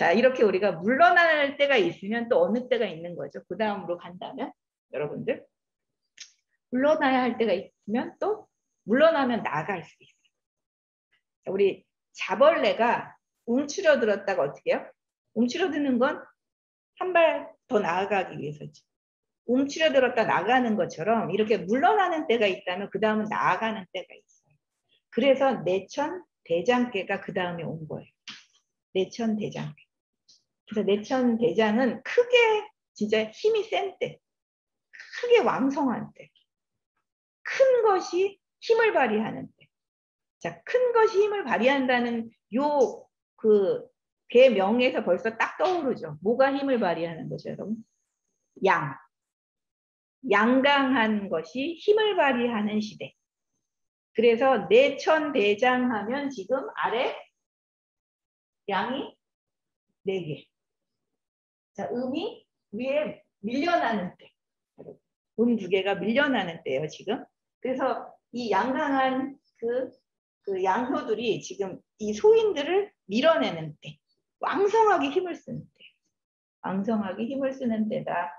자, 이렇게 우리가 물러날 때가 있으면 또 어느 때가 있는 거죠. 그 다음으로 간다면 여러분들 물러나야 할 때가 있으면 또 물러나면 나아갈 수 있어요. 자, 우리 자벌레가 움츠러들었다가 어떻게 해요? 움츠러드는 건 한 발 더 나아가기 위해서지. 움츠러들었다 나가는 것처럼 이렇게 물러나는 때가 있다면 그 다음은 나아가는 때가 있어요. 그래서 내천 대장계가 그 다음에 온 거예요. 내천 대장계. 그래서 내천 대장은 크게 진짜 힘이 센 때, 크게 왕성한 때, 큰 것이 힘을 발휘하는 때. 자, 큰 것이 힘을 발휘한다는 요 그 개명에서 벌써 딱 떠오르죠. 뭐가 힘을 발휘하는 거죠, 여러분? 양. 양강한 것이 힘을 발휘하는 시대. 그래서 내천대장 하면 지금 아래 양이 4개. 자, 음이 위에 밀려나는 때. 음 2개가 밀려나는 때예요, 지금. 그래서 이 양강한 그 양효들이 지금 이 소인들을 밀어내는 때. 왕성하게 힘을 쓰는 때. 왕성하게 힘을 쓰는 때다.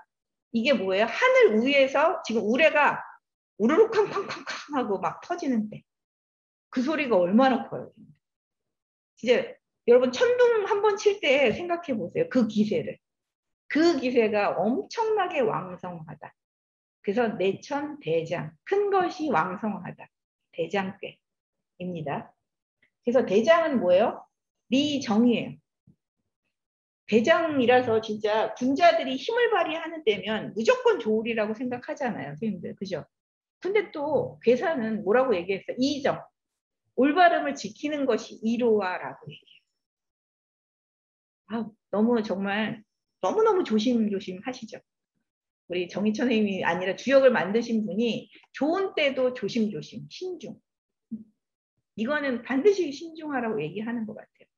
이게 뭐예요? 하늘 위에서 지금 우레가 우르르 쾅쾅쾅쾅 하고 막 터지는 때. 그 소리가 얼마나 커요. 이제 여러분 천둥 한 번 칠 때 생각해 보세요. 그 기세를. 그 기세가 엄청나게 왕성하다. 그래서 내천 대장. 큰 것이 왕성하다. 대장괴입니다. 그래서 대장은 뭐예요? 리정이에요. 대장이라서 진짜 군자들이 힘을 발휘하는 때면 무조건 조울이라고 생각하잖아요. 선생님들. 그죠? 근데 또 괴사는 뭐라고 얘기했어요? 이정. 올바름을 지키는 것이 이로와라고 얘기해요. 아, 너무 정말 너무너무 조심조심 하시죠. 우리 정희천 선생님이 아니라 주역을 만드신 분이 좋은 때도 조심조심, 신중. 이거는 반드시 신중하라고 얘기하는 것 같아요.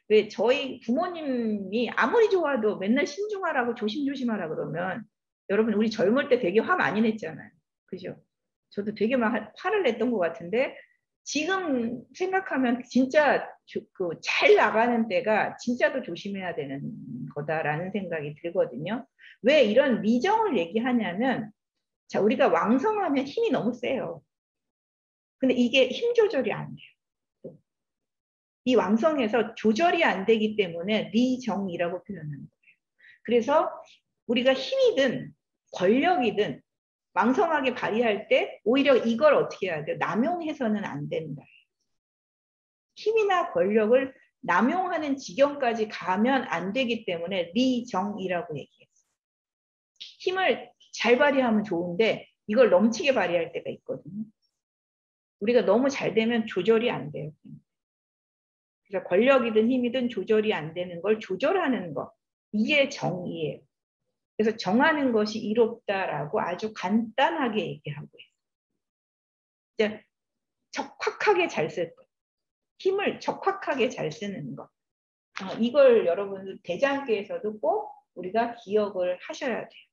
왜 저희 부모님이 아무리 좋아도 맨날 신중하라고 조심조심하라 그러면 여러분 우리 젊을 때 되게 화 많이 냈잖아요. 그죠? 저도 되게 막 화를 냈던 것 같은데 지금 생각하면 진짜 잘 나가는 때가 진짜로 조심해야 되는 거다라는 생각이 들거든요. 왜 이런 미정을 얘기하냐면 자 우리가 왕성하면 힘이 너무 세요. 근데 이게 힘 조절이 안 돼요. 이 왕성에서 조절이 안 되기 때문에 리정이라고 표현하는 거예요. 그래서 우리가 힘이든 권력이든 왕성하게 발휘할 때 오히려 이걸 어떻게 해야 돼요? 남용해서는 안 된다. 힘이나 권력을 남용하는 지경까지 가면 안 되기 때문에 리정이라고 얘기했어요. 힘을 잘 발휘하면 좋은데 이걸 넘치게 발휘할 때가 있거든요. 우리가 너무 잘 되면 조절이 안 돼요. 그래서 권력이든 힘이든 조절이 안 되는 걸 조절하는 것. 이게 정의예요. 그래서 정하는 것이 이롭다라고 아주 간단하게 얘기하고 있어요. 이제 적확하게 잘 쓸 것. 힘을 적확하게 잘 쓰는 것. 이걸 여러분 대장계에서도 꼭 우리가 기억을 하셔야 돼요.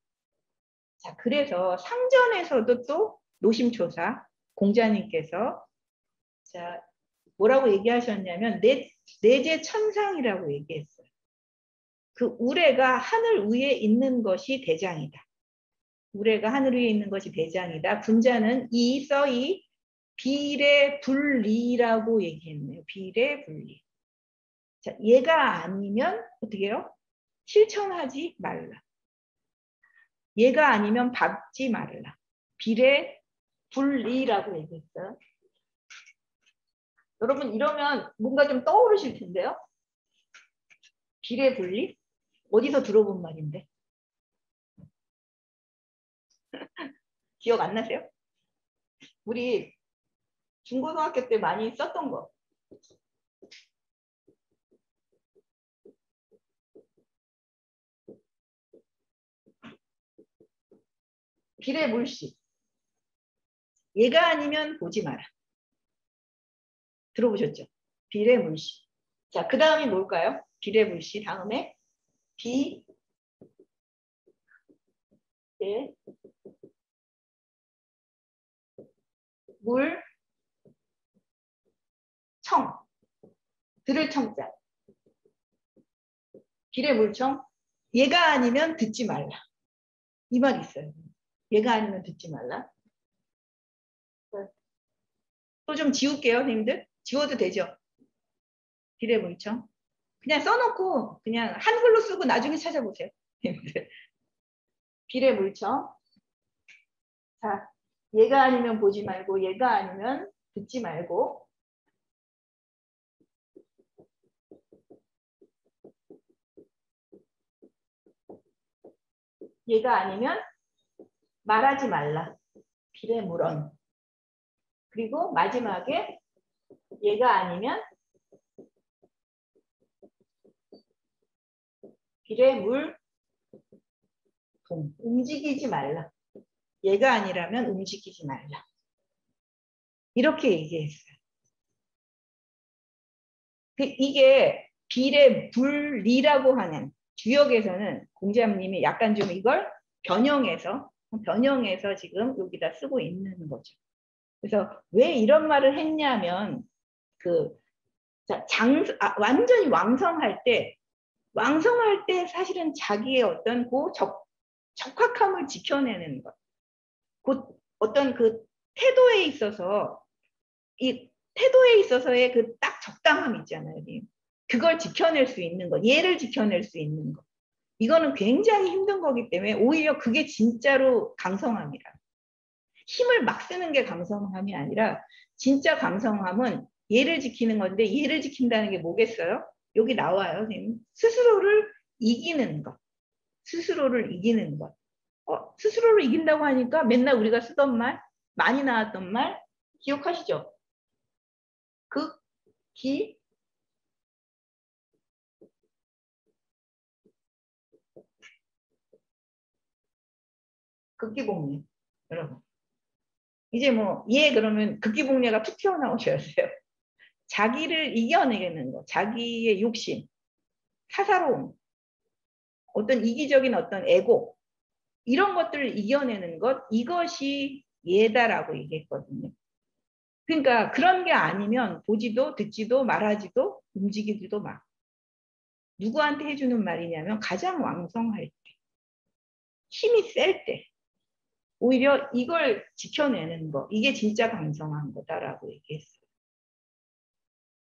자, 그래서 상전에서도 또 노심초사 공자님께서 자 뭐라고 얘기하셨냐면 내재 천상이라고 얘기했어요. 그 우레가 하늘 위에 있는 것이 대장이다. 우레가 하늘 위에 있는 것이 대장이다. 군자는 이 써이 비례분리라고 얘기했네요. 비례분리. 자, 얘가 아니면 어떻게 해요? 실천하지 말라. 얘가 아니면 밟지 말라. 비례분리라고 얘기했어요. 여러분 이러면 뭔가 좀 떠오르실 텐데요. 비례분리? 어디서 들어본 말인데? 기억 안 나세요? 우리 중고등학교 때 많이 썼던 거. 비례물시. 얘가 아니면 보지 마라. 들어보셨죠? 비례물시. 자, 그 다음이 뭘까요? 비례물시 다음에 비, 예, 물, 청. 들을 청자. 비례물청. 얘가 아니면 듣지 말라. 이 말이 있어요. 얘가 아니면 듣지 말라. 또 좀 지울게요, 선생님들. 지워도 되죠? 비례물청. 그냥 써놓고 그냥 한글로 쓰고 나중에 찾아보세요. 비례물청. 자, 얘가 아니면 보지 말고 얘가 아니면 듣지 말고 얘가 아니면 말하지 말라. 비례물언. 그리고 마지막에 얘가 아니면 비례물동. 움직이지 말라. 얘가 아니라면 움직이지 말라. 이렇게 얘기했어요. 이게 비례불리라고 하는 주역에서는 공자님이 약간 좀 이걸 변형해서 지금 여기다 쓰고 있는 거죠. 그래서 왜 이런 말을 했냐면 완전히 왕성할 때 사실은 자기의 어떤 적확함을 지켜내는 것, 어떤 그 태도에 있어서의 그 딱 적당함 있잖아요. 그걸 지켜낼 수 있는 것, 예를 지켜낼 수 있는 것. 이거는 굉장히 힘든 거기 때문에 오히려 그게 진짜로 강성함이라. 힘을 막 쓰는 게 강성함이 아니라 진짜 강성함은 예를 지키는 건데 예를 지킨다는 게 뭐겠어요? 여기 나와요, 선생님. 스스로를 이기는 것. 스스로를 이기는 것. 스스로를 이긴다고 하니까 맨날 우리가 쓰던 말, 많이 나왔던 말 기억하시죠? 극기복례. 여러분. 이제 그러면 극기복례가 툭 튀어나오셔야 돼요. 자기를 이겨내는 거, 자기의 욕심, 사사로움, 어떤 이기적인 어떤 에고, 이런 것들을 이겨내는 것, 이것이 예다라고 얘기했거든요. 그러니까 그런 게 아니면 보지도 듣지도 말하지도 움직이지도 마. 누구한테 해주는 말이냐면 가장 왕성할 때, 힘이 셀 때, 오히려 이걸 지켜내는 거, 이게 진짜 강성한 거다라고 얘기했어요.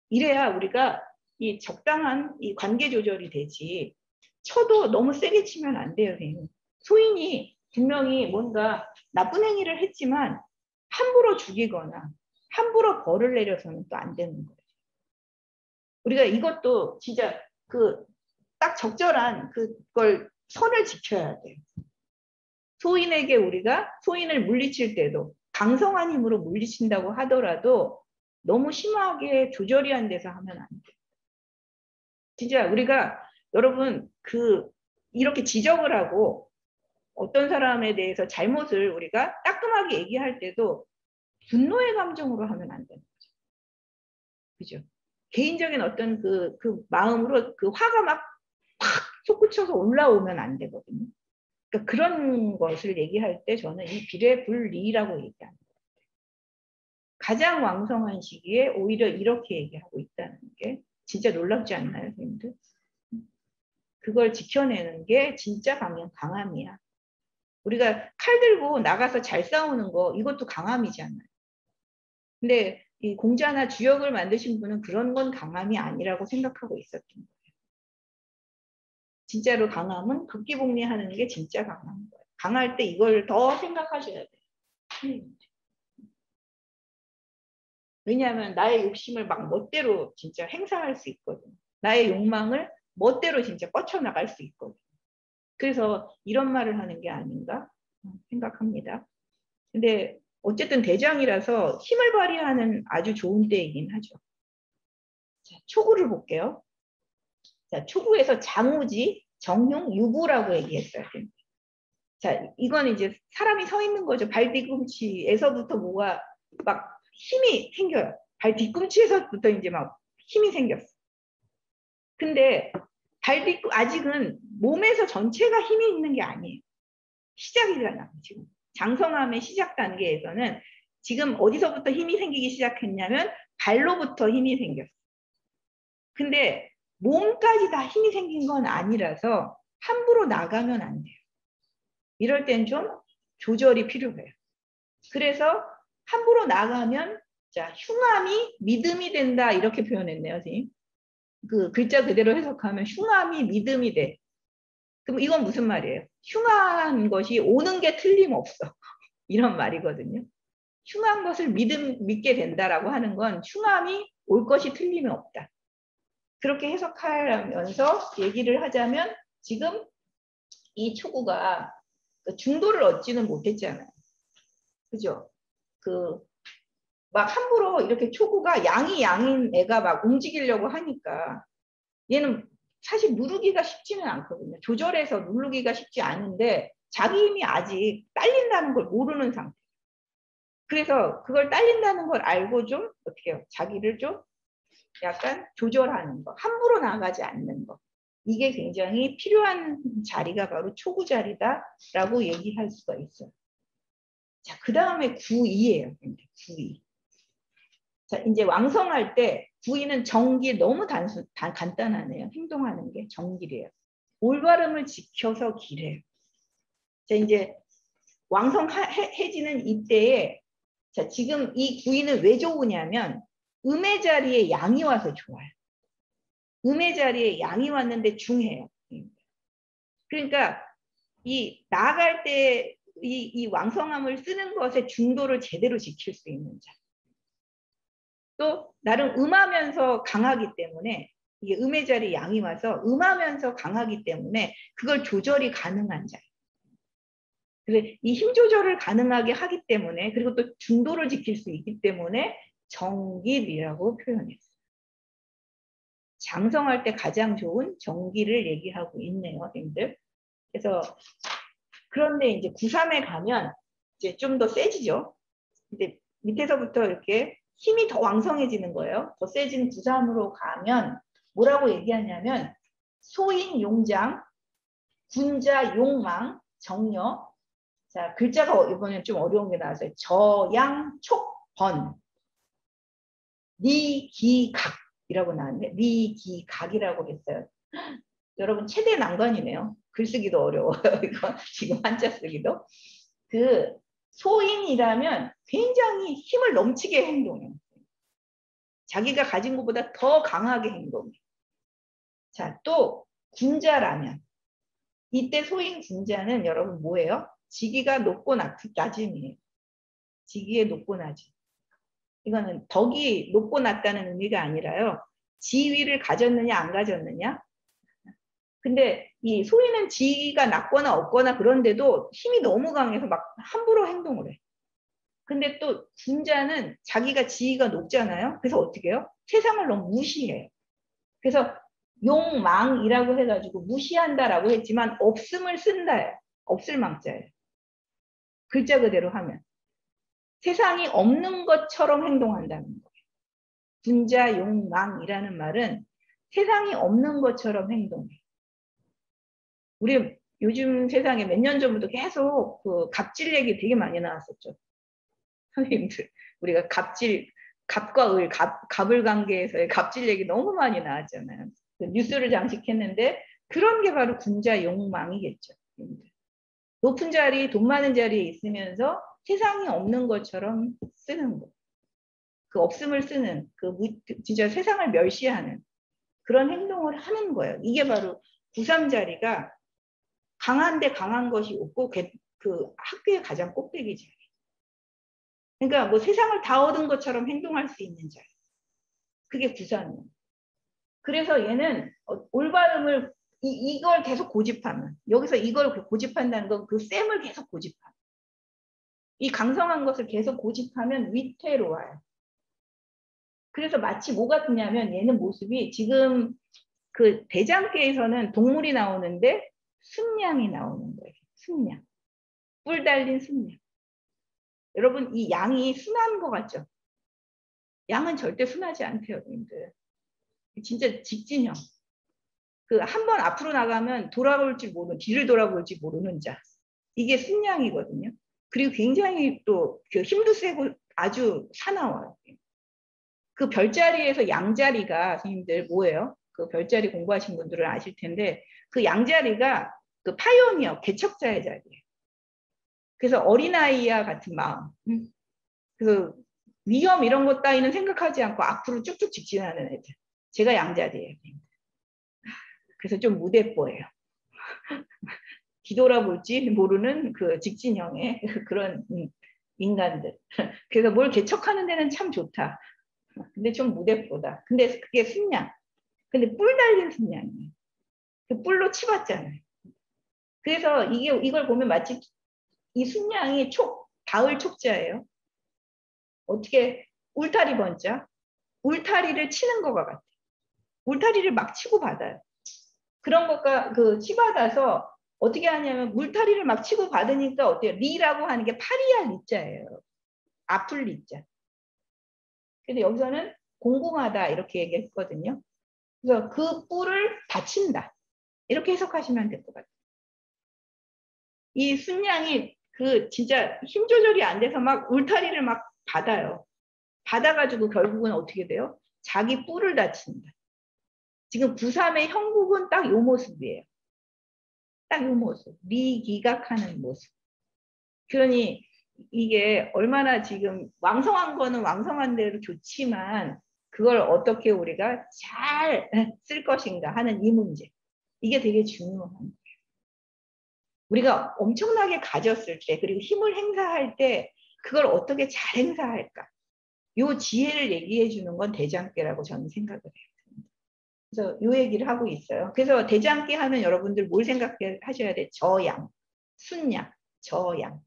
이래야 우리가 이 적당한 이 관계 조절이 되지. 쳐도 너무 세게 치면 안 돼요, 선생님. 소인이 분명히 뭔가 나쁜 행위를 했지만 함부로 죽이거나 함부로 벌을 내려서는 또 안 되는 거예요. 우리가 이것도 진짜 딱 적절한 그걸 선을 지켜야 돼요. 소인에게 우리가 소인을 물리칠 때도 강성한 힘으로 물리친다고 하더라도 너무 심하게 조절이 안 돼서 하면 안 돼요. 진짜 우리가 여러분 이렇게 지적을 하고 어떤 사람에 대해서 잘못을 우리가 따끔하게 얘기할 때도 분노의 감정으로 하면 안 되는 거죠. 그죠? 개인적인 어떤 그 마음으로 그 화가 막 솟구쳐서 올라오면 안 되거든요. 그러니까 그런 것을 얘기할 때 저는 이 비례불리라고 얘기합니다. 가장 왕성한 시기에 오히려 이렇게 얘기하고 있다는 게 진짜 놀랍지 않나요, 선생님들? 그걸 지켜내는 게 진짜 강함이야. 우리가 칼 들고 나가서 잘 싸우는 거 이것도 강함이잖아요. 근데 이 공자나 주역을 만드신 분은 그런 건 강함이 아니라고 생각하고 있었던 거예요. 진짜로 강함은 극기복리하는 게 진짜 강한 거예요. 강할 때 이걸 더 생각하셔야 돼요. 왜냐하면 나의 욕심을 막 멋대로 진짜 행사할 수 있거든요. 나의 욕망을 멋대로 진짜 뻗쳐나갈 수 있거든요. 그래서 이런 말을 하는 게 아닌가 생각합니다. 근데 어쨌든 대장이라서 힘을 발휘하는 아주 좋은 때이긴 하죠. 자, 초구를 볼게요. 자, 초구에서 장우지, 정흉, 유구라고 얘기했어요. 자, 이건 이제 사람이 서 있는 거죠. 발 뒤꿈치에서부터 뭐가 막 힘이 생겨요. 발 뒤꿈치에서부터 이제 막 힘이 생겼어. 근데 아직은 몸에서 전체가 힘이 있는 게 아니에요. 시작이잖아, 지금. 장성함의 시작 단계에서는 지금 어디서부터 힘이 생기기 시작했냐면 발로부터 힘이 생겼어. 근데 몸까지 다 힘이 생긴 건 아니라서 함부로 나가면 안 돼요. 이럴 땐 좀 조절이 필요해요. 그래서 함부로 나가면 자, 흉함이 믿음이 된다 이렇게 표현했네요, 선생님. 그 글자 그대로 해석하면 흉함이 믿음이 돼. 그럼 이건 무슨 말이에요? 흉한 것이 오는 게 틀림없어. 이런 말이거든요. 흉한 것을 믿게 된다라고 하는 건 흉함이 올 것이 틀림이 없다. 그렇게 해석하면서 얘기를 하자면 지금 이 초구가 중도를 얻지는 못했잖아요. 그죠? 막 함부로 이렇게 초구가 양인 애가 막 움직이려고 하니까 얘는 사실 누르기가 쉽지는 않거든요. 조절해서 누르기가 쉽지 않은데 자기 힘이 아직 딸린다는 걸 모르는 상태. 그래서 그걸 딸린다는 걸 알고 좀 어떻게 해요? 자기를 좀 약간 조절하는 거. 함부로 나가지 않는 거. 이게 굉장히 필요한 자리가 바로 초구 자리다라고 얘기할 수가 있어요. 자, 그 다음에 9이에요. 9이. 자, 이제 왕성할 때 9이는 정기 너무 간단하네요. 행동하는 게 정기래요. 올바름을 지켜서 기래요. 자, 이제 왕성해지는 이때에 자, 지금 이 9이는 왜 좋으냐면 음의 자리에 양이 와서 좋아요. 음의 자리에 양이 왔는데 중해요. 그러니까 이 나아갈 때 이 왕성함을 쓰는 것의 중도를 제대로 지킬 수 있는 자. 또 나름 음하면서 강하기 때문에 이게 음의 자리에 양이 와서 음하면서 강하기 때문에 그걸 조절이 가능한 자예요. 그래서 이 힘 조절을 가능하게 하기 때문에 그리고 또 중도를 지킬 수 있기 때문에 정길이라고 표현했어요. 장성할 때 가장 좋은 정기를 얘기하고 있네요, 선생님들. 그래서 그런데 이제 9.3에 가면 이제 좀 더 세지죠. 근데 밑에서부터 이렇게 힘이 더 왕성해지는 거예요. 더 세진 9.3으로 가면 뭐라고 얘기하냐면 소인 용장, 군자 용망, 정여. 자, 글자가 이번엔 좀 어려운 게 나왔어요. 저양 촉번, 리기각이라고 나왔는데 리기각이라고 했어요. 여러분 최대 난관이네요. 글쓰기도 어려워요. 이거 지금 한자 쓰기도. 그 소인이라면 굉장히 힘을 넘치게 행동해요. 자기가 가진 것보다 더 강하게 행동해요. 자, 또 군자라면 이때 소인 군자는 여러분 뭐예요? 직위가 높고 낮음이에요. 직위의 높고 낮음. 이거는 덕이 높고 낮다는 의미가 아니라요. 지위를 가졌느냐 안 가졌느냐. 근데 이 소인은 지위가 낮거나 없거나 그런데도 힘이 너무 강해서 막 함부로 행동을 해. 근데 또 군자는 자기가 지위가 높잖아요. 그래서 어떻게 해요? 세상을 너무 무시해요. 그래서 용망이라고 해가지고 무시한다라고 했지만 없음을 쓴다예요. 없을 망자예요. 글자 그대로 하면. 세상이 없는 것처럼 행동한다는 거예요. 군자 용망이라는 말은 세상이 없는 것처럼 행동해. 우리 요즘 세상에 몇 년 전부터 계속 그 갑질 얘기 되게 많이 나왔었죠. 선생님들, 우리가 갑과 을, 갑을 관계에서의 갑질 얘기 너무 많이 나왔잖아요. 그 뉴스를 장식했는데 그런 게 바로 군자 용망이겠죠. 높은 자리, 돈 많은 자리에 있으면서 세상이 없는 것처럼 쓰는 거. 그 없음을 쓰는, 진짜 세상을 멸시하는 그런 행동을 하는 거예요. 이게 바로 9.3 자리가 강한데 강한 것이 없고 그 학교의 가장 꼭대기 자리. 그러니까 뭐 세상을 다 얻은 것처럼 행동할 수 있는 자리. 그게 9.3이에요. 그래서 얘는 올바름을 이걸 계속 고집하면 여기서 이걸 고집한다는 건 그 셈을 계속 고집하면 이 강성한 것을 계속 고집하면 위태로워요. 그래서 마치 뭐 같냐면 얘는 모습이 지금 그 대장계에서는 동물이 나오는데 순양이 나오는 거예요. 순양. 뿔 달린 순양. 여러분 이 양이 순한 것 같죠? 양은 절대 순하지 않대요. 여러분들. 진짜 직진형. 그 한 번 앞으로 나가면 돌아올지 모르는 뒤를 돌아볼지 모르는 자. 이게 순양이거든요. 그리고 굉장히 또 그 힘도 세고 아주 사나워요. 그 별자리에서 양자리가 선생님들 뭐예요? 그 별자리 공부하신 분들은 아실 텐데 그 양자리가 그 파이오니어 개척자의 자리예요. 그래서 어린아이와 같은 마음. 그 위험 이런 것 따위는 생각하지 않고 앞으로 쭉쭉 직진하는 애들. 제가 양자리예요. 그래서 좀 무대뽀예요. 뒤돌아볼지 모르는 그 직진형의 그런 인간들. 그래서 뭘 개척하는 데는 참 좋다. 근데 좀 무대뽀다. 근데 그게 순양. 근데 뿔 달린 순양이에요. 그 뿔로 치봤잖아요. 그래서 이걸 보면 마치 이 순양이 가을 촉자예요. 어떻게 울타리 번자? 울타리를 치는 것과 같아요. 울타리를 막 치고 받아요. 그런 것과 그 치받아서 어떻게 하냐면 물타리를 막 치고 받으니까 어때요? 리라고 하는 게 파리할 리자예요. 아플 리자. 근데 여기서는 공공하다 이렇게 얘기했거든요. 그래서 그 뿔을 다친다. 이렇게 해석하시면 될 것 같아요. 이 순양이 그 진짜 힘 조절이 안 돼서 막 울타리를 막 받아요. 받아가지고 결국은 어떻게 돼요? 자기 뿔을 다친다. 지금 구3의 형국은 딱 요 모습이에요. 딱 요 모습. 미기각하는 모습. 그러니 이게 얼마나 지금 왕성한 거는 왕성한 대로 좋지만 그걸 어떻게 우리가 잘 쓸 것인가 하는 이 문제. 이게 되게 중요한 거예요. 우리가 엄청나게 가졌을 때 그리고 힘을 행사할 때 그걸 어떻게 잘 행사할까. 요 지혜를 얘기해 주는 건 대장계라고 저는 생각을 해요. 그래서 요 얘기를 하고 있어요. 그래서 대장계 하면 여러분들 뭘 생각하셔야 돼? 저양, 순양, 저양.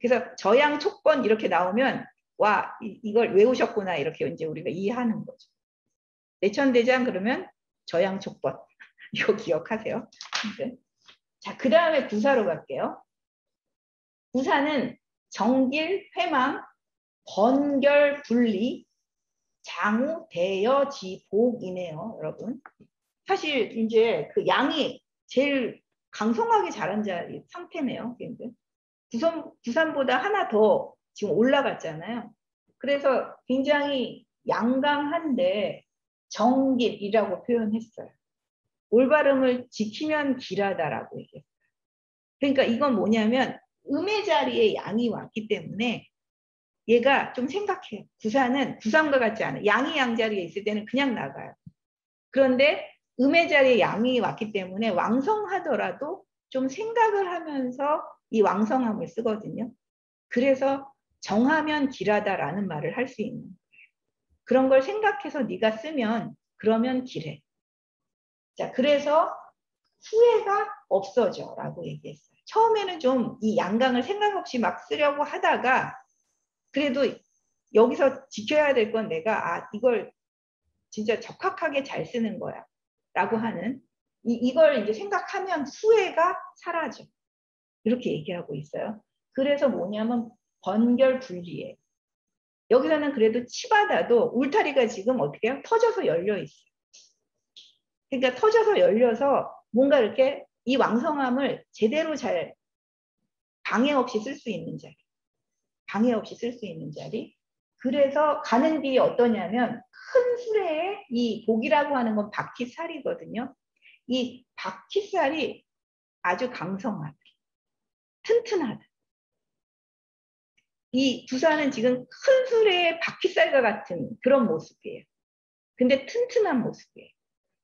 그래서 저양 촉번 이렇게 나오면 와 이걸 외우셨구나 이렇게 이제 우리가 이해하는 거죠. 내천대장 그러면 저양 촉번 이거 기억하세요. 자, 그 다음에 구사로 갈게요. 구사는 정길, 회망, 번결, 분리, 장우, 대여, 지, 복이네요, 여러분. 사실 이제 그 양이 제일 강성하게 자란 상태네요. 구산보다 하나 더 지금 올라갔잖아요. 그래서 굉장히 양강한데 정길이라고 표현했어요. 올바름을 지키면 길하다라고 얘기했어요. 그러니까 이건 뭐냐면 음의 자리에 양이 왔기 때문에 얘가 좀 생각해요. 구산은 구산과 같지 않아요. 양이 양자리에 있을 때는 그냥 나가요. 그런데 음의 자리에 양이 왔기 때문에 왕성하더라도 좀 생각을 하면서 이 왕성함을 쓰거든요. 그래서 정하면 길하다라는 말을 할 수 있는 거예요. 그런 걸 생각해서 네가 쓰면 그러면 길해. 자, 그래서 후회가 없어져 라고 얘기했어요. 처음에는 좀 이 양강을 생각 없이 막 쓰려고 하다가 그래도 여기서 지켜야 될 건 내가 이걸 진짜 적합하게 잘 쓰는 거야 라고 하는 이걸 이제 생각하면 후회가 사라져. 이렇게 얘기하고 있어요. 그래서 뭐냐면 번결 분리에 여기서는 그래도 치받아도 울타리가 지금 어떻게 해요? 터져서 열려 있어요. 그러니까 터져서 열려서 뭔가 이렇게 이 왕성함을 제대로 잘 방해 없이 쓸 수 있는 자리. 방해 없이 쓸 수 있는 자리. 그래서 가는 길이 어떠냐면 큰 수레에 이 복이라고 하는 건 바퀴살이거든요. 이 바퀴살이 아주 강성하다. 튼튼하다. 이 두산은 지금 큰 수레의 바퀴살과 같은 그런 모습이에요. 근데 튼튼한 모습이에요.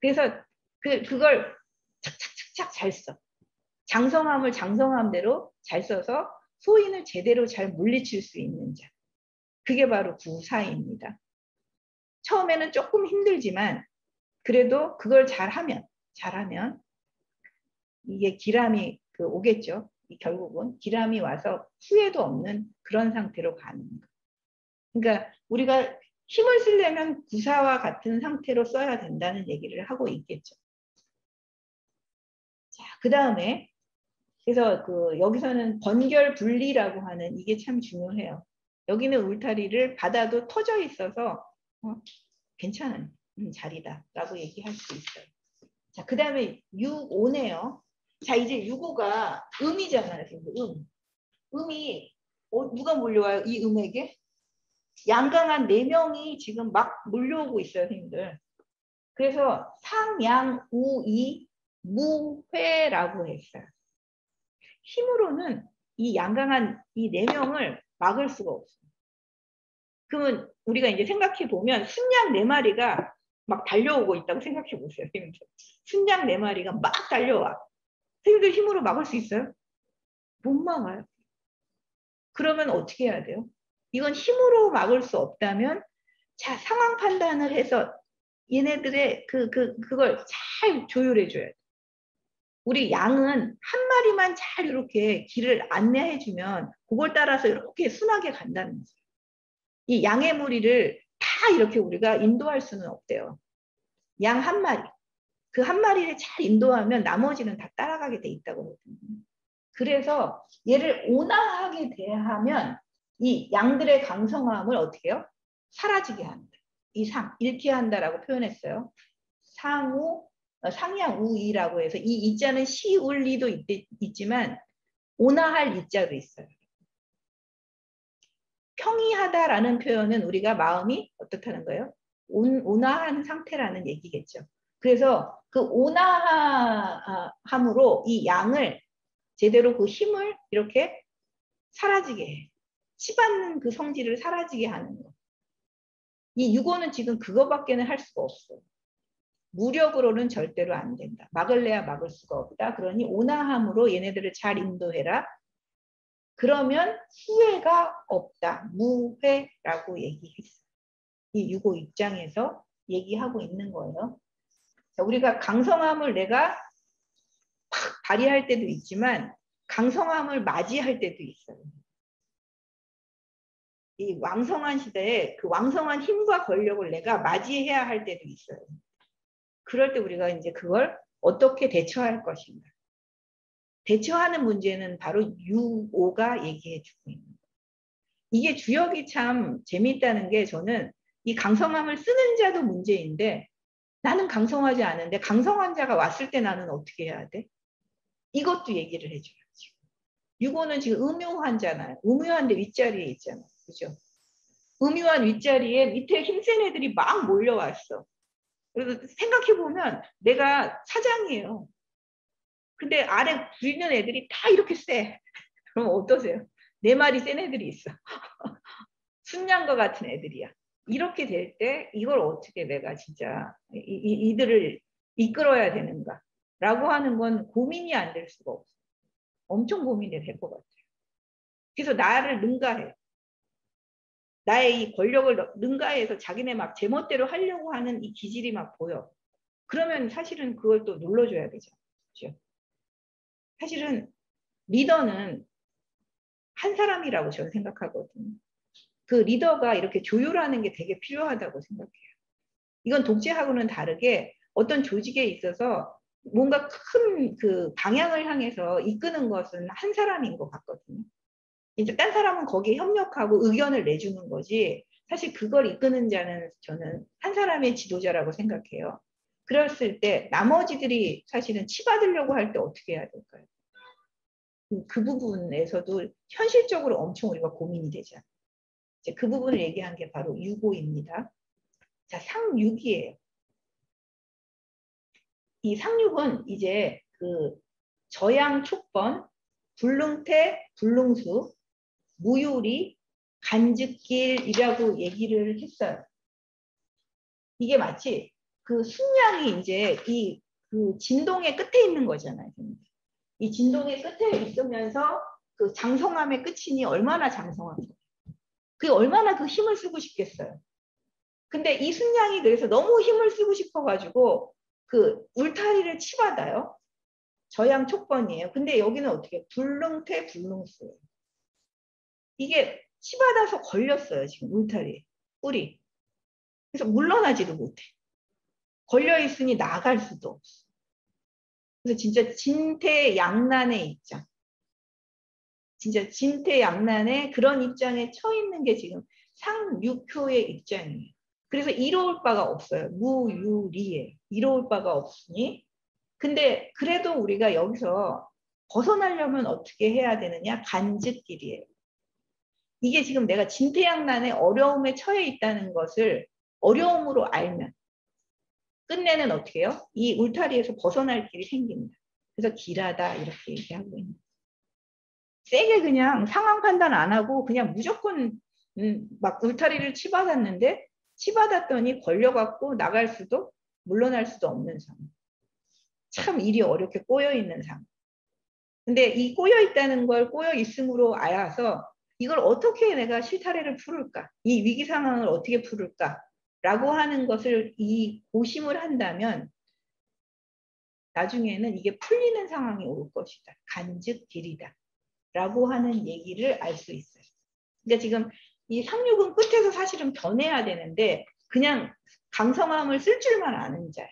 그래서 그걸 착착착착 잘 써. 장성함을 장성함대로 잘 써서 소인을 제대로 잘 물리칠 수 있는 자. 그게 바로 구사입니다. 처음에는 조금 힘들지만 그래도 그걸 잘하면 이게 기람이 오겠죠. 결국은 기람이 와서 후회도 없는 그런 상태로 가는 거. 그러니까 우리가 힘을 쓰려면 구사와 같은 상태로 써야 된다는 얘기를 하고 있겠죠. 자, 그 다음에 그래서 여기서는 번결 분리라고 하는 이게 참 중요해요. 여기는 울타리를 받아도 터져 있어서 괜찮은 자리다라고 얘기할 수 있어요. 자, 그 다음에 6,5네요. 자, 이제 6,5가 음이잖아요. 음이 누가 몰려와요? 이 음에게? 양강한 4명이 지금 막 몰려오고 있어요, 선생님들. 그래서 상양우이 무회라고 했어요. 힘으로는 이 양강한 이 네 명을 막을 수가 없어요. 그러면 우리가 이제 생각해 보면 순양 네 마리가 막 달려오고 있다고 생각해 보세요. 순양 네 마리가 막 달려와. 선생님들 힘으로 막을 수 있어요? 못 막아요. 그러면 어떻게 해야 돼요? 이건 힘으로 막을 수 없다면 자, 상황 판단을 해서 얘네들의 그걸 잘 조율해 줘야 돼. 우리 양은 한 마리만 잘 이렇게 길을 안내해 주면 그걸 따라서 이렇게 순하게 간다는 거죠. 이 양의 무리를 다 이렇게 우리가 인도할 수는 없대요. 양 한 마리. 그 한 마리를 잘 인도하면 나머지는 다 따라가게 돼 있다고 그러거든요. 그래서 얘를 온화하게 대하면 이 양들의 강성함을 어떻게 해요? 사라지게 한다. 이 상, 잃게 한다라고 표현했어요. 상양우이라고 해서 이 이자는 시울리도 있지만 온화할 이자도 있어요. 평이하다라는 표현은 우리가 마음이 어떻다는 거예요? 온화한 상태라는 얘기겠죠. 그래서 그 온화함으로 이 양을 제대로 그 힘을 이렇게 사라지게 해. 치받는 그 성질을 사라지게 하는 거. 이 유고는 지금 그거밖에는 할 수가 없어. 무력으로는 절대로 안 된다. 막을래야 막을 수가 없다. 그러니 온화함으로 얘네들을 잘 인도해라. 그러면 후회가 없다. 무회라고 얘기했어요. 이 유고 입장에서 얘기하고 있는 거예요. 자, 우리가 강성함을 내가 팍 발휘할 때도 있지만 강성함을 맞이할 때도 있어요. 이 왕성한 시대에 그 왕성한 힘과 권력을 내가 맞이해야 할 때도 있어요. 그럴 때 우리가 이제 그걸 어떻게 대처할 것인가. 대처하는 문제는 바로 유오가 얘기해 주고 있는 거예요. 이게 주역이 참 재미있다는 게 저는 이 강성함을 쓰는 자도 문제인데 나는 강성하지 않은데 강성한 자가 왔을 때 나는 어떻게 해야 돼? 이것도 얘기를 해줘야지. 유고는 지금 음유한잖아요. 음유한데 윗자리에 있잖아. 그죠? 음유한 윗자리에 밑에 힘센 애들이 막 몰려왔어. 그래서 생각해보면 내가 사장이에요. 근데 아래 부리는 애들이 다 이렇게 세. 그럼 어떠세요? 네 마리 센 애들이 있어. 순양과 같은 애들이야. 이렇게 될 때 이걸 어떻게 내가 진짜 이들을 이끌어야 되는가 라고 하는 건 고민이 안 될 수가 없어. 엄청 고민이 될 것 같아요. 그래서 나를 능가해. 나의 이 권력을 능가해서 자기네 막 제멋대로 하려고 하는 이 기질이 막 보여. 그러면 사실은 그걸 또 눌러줘야 되죠. 그렇죠? 사실은 리더는 한 사람이라고 저는 생각하거든요. 그 리더가 이렇게 조율하는 게 되게 필요하다고 생각해요. 이건 독재하고는 다르게 어떤 조직에 있어서 뭔가 큰 그 방향을 향해서 이끄는 것은 한 사람인 것 같거든요. 이제 딴 사람은 거기에 협력하고 의견을 내주는 거지 사실 그걸 이끄는 자는 저는 한 사람의 지도자라고 생각해요. 그랬을 때 나머지들이 사실은 치받으려고 할 때 어떻게 해야 될까요? 그 부분에서도 현실적으로 엄청 우리가 고민이 되잖아요. 이제 그 부분을 얘기한 게 바로 유고입니다. 자, 상육이에요. 이 상육은 이제 그 저양 촉번, 불능태, 불능수, 무요리, 간즉길이라고 얘기를 했어요. 이게 마치 그 순양이 이제 이 그 진동의 끝에 있는 거잖아요. 이 진동의 끝에 있으면서 그 장성함의 끝이니 얼마나 장성한가. 그게 얼마나 그 힘을 쓰고 싶겠어요. 근데 이 순양이 그래서 너무 힘을 쓰고 싶어가지고 그 울타리를 치받아요. 저양 촉번이에요. 근데 여기는 어떻게 불능태 불능수예요. 이게 치받아서 걸렸어요. 지금 울타리에 뿔이. 그래서 물러나지도 못해. 걸려있으니 나갈 수도 없어. 그래서 진짜 진퇴양난의 입장. 진짜 진퇴양난의 그런 입장에 처있는 게 지금 상육효의 입장이에요. 그래서 이로울 바가 없어요. 무유리에 이로울 바가 없으니. 근데 그래도 우리가 여기서 벗어나려면 어떻게 해야 되느냐? 간즉길이에요. 이게 지금 내가 진퇴양난의 어려움에 처해 있다는 것을 어려움으로 알면 끝내는 어떻게 해요? 이 울타리에서 벗어날 길이 생깁니다. 그래서 길하다 이렇게 얘기하고 있는 거예요. 세게 그냥 상황 판단 안 하고 그냥 무조건 막 울타리를 치받았는데 치받았더니 걸려갖고 나갈 수도 물러날 수도 없는 상황. 참 일이 어렵게 꼬여있는 상황. 근데 이 꼬여있다는 걸 꼬여있음으로 알아서 이걸 어떻게 내가 실타래를 풀을까? 이 위기 상황을 어떻게 풀을까? 라고 하는 것을 이 고심을 한다면 나중에는 이게 풀리는 상황이 올 것이다. 간즉 길이다. 라고 하는 얘기를 알 수 있어요. 그러니까 지금 이 상륙은 끝에서 사실은 변해야 되는데 그냥 강성함을 쓸 줄만 아는 자예요.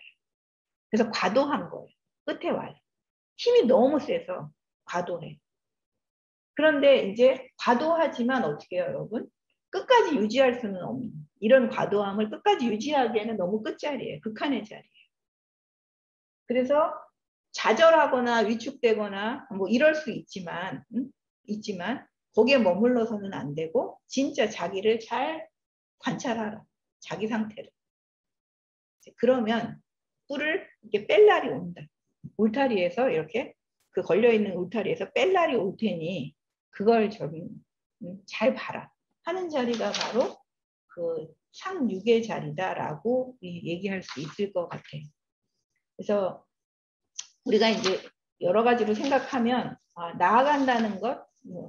그래서 과도한 거예요. 끝에 와요. 힘이 너무 세서 과도해. 그런데 이제 과도하지만 어떻게 해요, 여러분? 끝까지 유지할 수는 없는 이런 과도함을 끝까지 유지하기에는 너무 끝자리예요. 극한의 자리예요. 그래서 좌절하거나 위축되거나 뭐 이럴 수 있지만 거기에 머물러서는 안 되고 진짜 자기를 잘 관찰하라. 자기 상태를. 그러면 뿔을 이렇게 뺄 날이 온다. 울타리에서 이렇게 그 걸려있는 울타리에서 뺄 날이 올 테니 그걸 저기 잘 봐라 하는 자리가 바로 그 상륙의 자리다라고 얘기할 수 있을 것 같아요. 그래서 우리가 이제 여러 가지로 생각하면 나아간다는 것,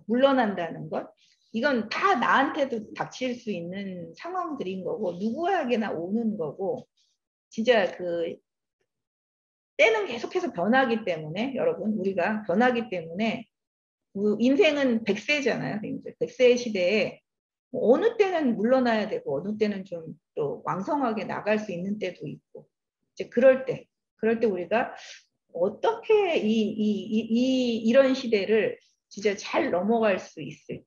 물러난다는 것, 이건 다 나한테도 닥칠 수 있는 상황들인 거고 누구에게나 오는 거고 진짜 그 때는 계속해서 변하기 때문에 여러분 우리가 변하기 때문에 인생은 100세잖아요. 100세 시대에 어느 때는 물러나야 되고 어느 때는 좀 또 왕성하게 나갈 수 있는 때도 있고 이제 그럴 때 우리가 어떻게 이런 시대를 진짜 잘 넘어갈 수 있을까?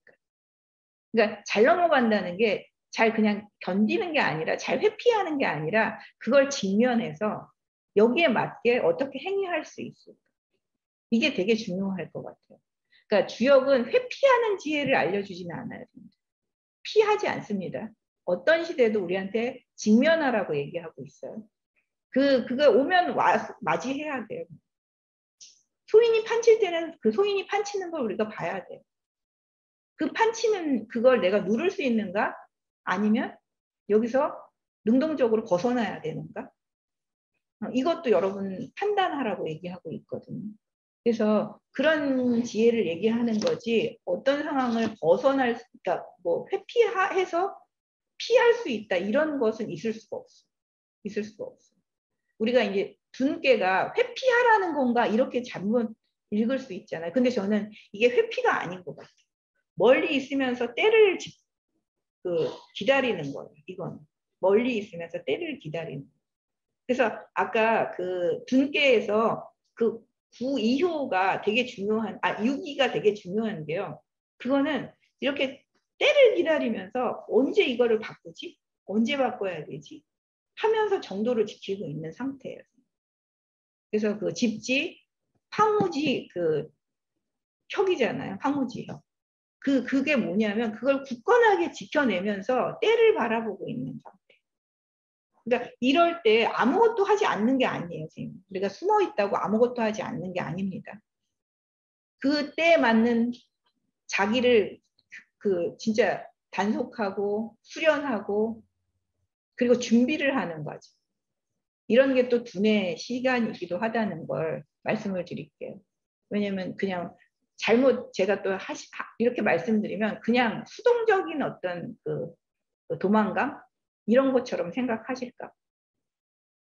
그러니까 잘 넘어간다는 게 잘 그냥 견디는 게 아니라 잘 회피하는 게 아니라 그걸 직면해서 여기에 맞게 어떻게 행위할 수 있을까? 이게 되게 중요할 것 같아요. 그러니까 주역은 회피하는 지혜를 알려주지는 않아요. 피하지 않습니다. 어떤 시대도 우리한테 직면하라고 얘기하고 있어요. 그거 오면 맞이해야 돼요. 소인이 판칠 때는 그 소인이 판치는 걸 우리가 봐야 돼요. 그 판치는 그걸 내가 누를 수 있는가? 아니면 여기서 능동적으로 벗어나야 되는가? 이것도 여러분 판단하라고 얘기하고 있거든요. 그래서 그런 지혜를 얘기하는 거지 어떤 상황을 벗어날 수, 그러니까 뭐 회피해서 피할 수 있다 이런 것은 있을 수가 없어. 있을 수가 없어. 우리가 이제 둔께가 회피하라는 건가 이렇게 잘못 읽을 수 있잖아요. 근데 저는 이게 회피가 아닌 것 같아요. 멀리 있으면서 때를 기다리는 거예요. 이건 멀리 있으면서 때를 기다리는 거예요. 그래서 아까 그 둔께에서 그 구이효가 되게 중요한, 유기가 되게 중요한데요. 그거는 이렇게 때를 기다리면서 언제 이거를 바꾸지? 언제 바꿔야 되지? 하면서 정도를 지키고 있는 상태예요. 그래서 그 집지, 황무지 그 혁이잖아요. 황무지 혁. 그게 뭐냐면 그걸 굳건하게 지켜내면서 때를 바라보고 있는 상태. 그러니까 이럴 때 아무것도 하지 않는 게 아니에요. 지금. 우리가 숨어 있다고 아무것도 하지 않는 게 아닙니다. 그때에 맞는 자기를 진짜 단속하고 수련하고 그리고 준비를 하는 거죠. 이런 게 또 두뇌 시간이기도 하다는 걸 말씀을 드릴게요. 왜냐면 그냥 잘못 제가 또 이렇게 말씀드리면 그냥 수동적인 어떤 그 도망감 이런 것처럼 생각하실까.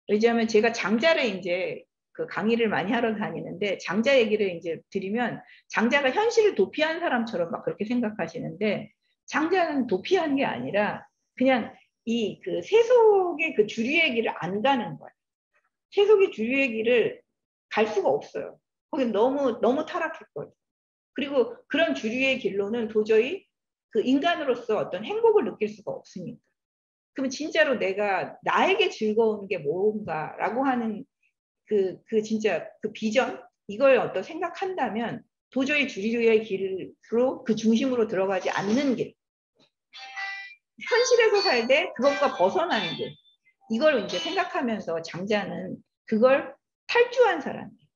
왜냐하면 제가 장자를 이제 그 강의를 많이 하러 다니는데 장자 얘기를 이제 드리면 장자가 현실을 도피한 사람처럼 막 그렇게 생각하시는데 장자는 도피한 게 아니라 그냥 이 그 세속의 그 주류의 길을 안 가는 거예요. 세속의 주류의 길을 갈 수가 없어요. 거기 너무 타락했거든요. 그리고 그런 주류의 길로는 도저히 그 인간으로서 어떤 행복을 느낄 수가 없으니까. 그럼 진짜로 내가 나에게 즐거운 게 뭔가라고 하는 그 진짜 그 비전 이걸 어떤 생각한다면 도저히 주류의 길로 그 중심으로 들어가지 않는 길. 현실에서 살 때 그것과 벗어나는 길. 이걸 이제 생각하면서 장자는 그걸 탈주한 사람이에요.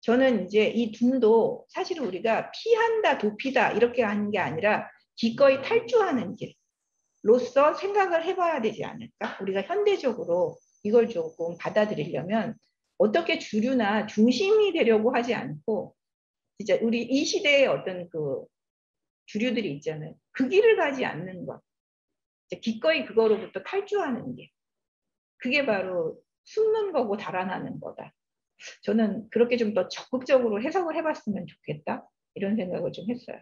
저는 이제 이 둠도 사실 우리가 피한다, 도피다 이렇게 하는 게 아니라 기꺼이 탈주하는 길로서 생각을 해봐야 되지 않을까? 우리가 현대적으로 이걸 조금 받아들이려면 어떻게 주류나 중심이 되려고 하지 않고 진짜 우리 이 시대의 어떤 그 주류들이 있잖아요. 그 길을 가지 않는 것. 기꺼이 그거로부터 탈주하는 게. 그게 바로 숨는 거고 달아나는 거다. 저는 그렇게 좀 더 적극적으로 해석을 해봤으면 좋겠다. 이런 생각을 좀 했어요.